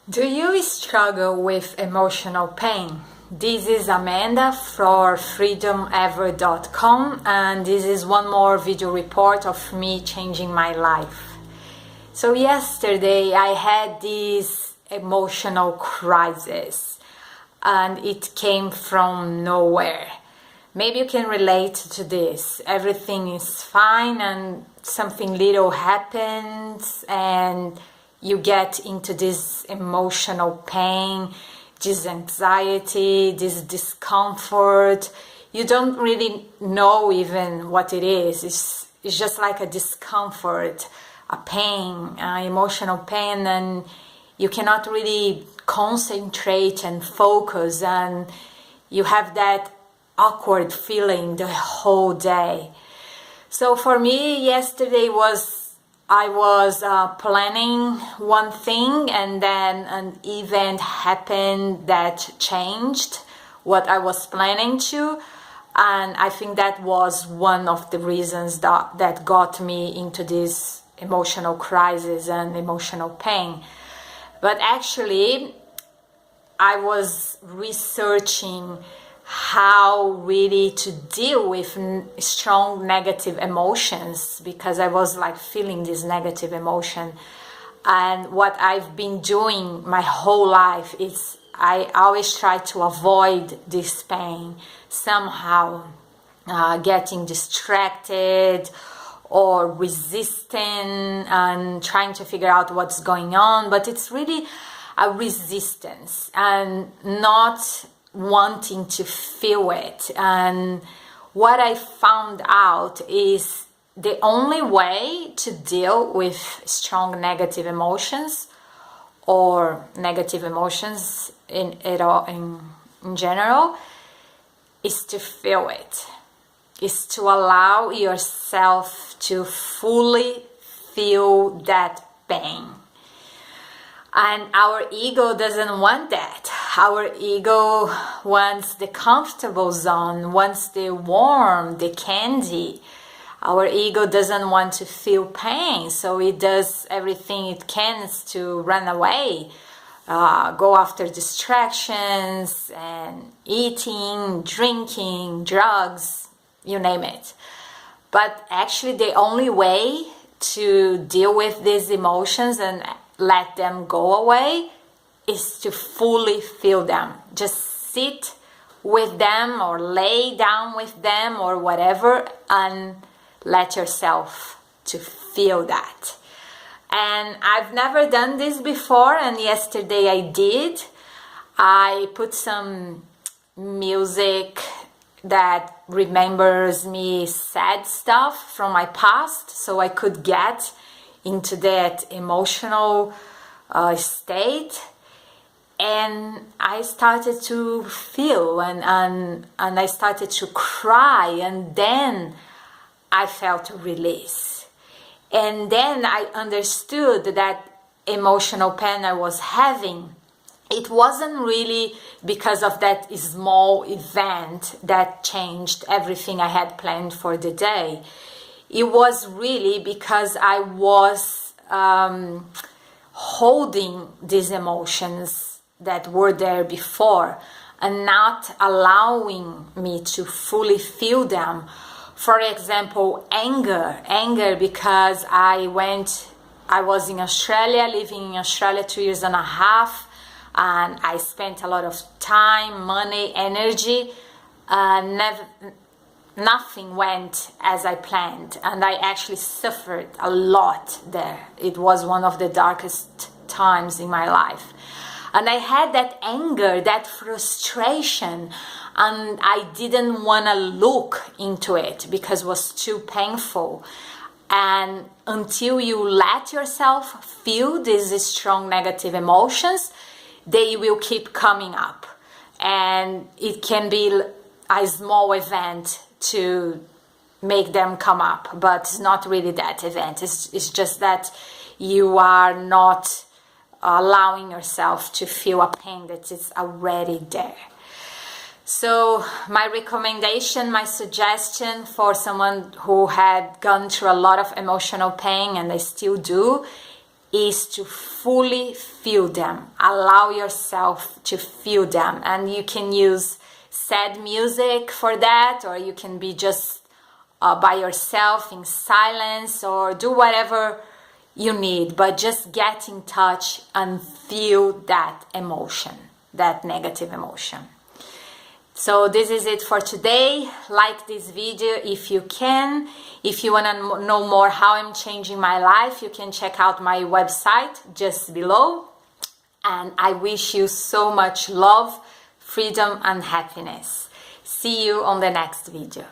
Do you struggle with emotional pain? This is Amanda for freedomever.com, and this is one more video report of me changing my life. So yesterday I had this emotional crisis and it came from nowhere. Maybe you can relate to this. Everything is fine and something little happens and you get into this emotional pain, this anxiety, this discomfort. You don't really know even what it is. It's just like a discomfort, a pain, emotional pain, and you cannot really concentrate and focus, and you have that awkward feeling the whole day. So for me, yesterday I was planning one thing, and then an event happened that changed what I was planning to, and I think that was one of the reasons that got me into this emotional crisis and emotional pain. But actually, I was researching how really to deal with strong negative emotions, because I was like feeling this negative emotion. And what I've been doing my whole life is I always try to avoid this pain somehow, getting distracted or resisting and trying to figure out what's going on. But it's really a resistance and not wanting to feel it. And what I found out is the only way to deal with strong negative emotions, or negative emotions in general, is to feel it, is to allow yourself to fully feel that pain. And our ego doesn't want that. Our ego wants the comfortable zone, wants the warm, the candy. Our ego doesn't want to feel pain, so it does everything it can to run away, go after distractions and eating, drinking, drugs, you name it. But actually the only way to deal with these emotions and let them go away is to fully feel them. Just sit with them or lay down with them or whatever, and let yourself to feel that. And I've never done this before, and yesterday I did. I put some music that remembers me sad stuff from my past, so I could get into that emotional state. And I started to feel and I started to cry, and then I felt a release. And then I understood that emotional pain I was having, it wasn't really because of that small event that changed everything I had planned for the day. It was really because I was holding these emotions that were there before and not allowing me to fully feel them. For example, anger because I was in Australia, living in Australia 2.5 years, and I spent a lot of time, money, energy, nothing went as I planned, and I actually suffered a lot there. It was one of the darkest times in my life. And I had that anger, that frustration, and I didn't want to look into it because it was too painful. And until you let yourself feel these strong negative emotions, they will keep coming up. And it can be a small event to make them come up, but it's not really that event. It's just that you are not allowing yourself to feel a pain that is already there. So my recommendation, my suggestion for someone who had gone through a lot of emotional pain, and they still do, is to fully feel them. Allow yourself to feel them. And you can use sad music for that, or you can be just by yourself in silence, or do whatever you need, but just get in touch and feel that emotion, that negative emotion. So this is it for today. Like this video if you can. If you want to know more how I'm changing my life, you can check out my website just below. And I wish you so much love, freedom, and happiness. See you on the next video.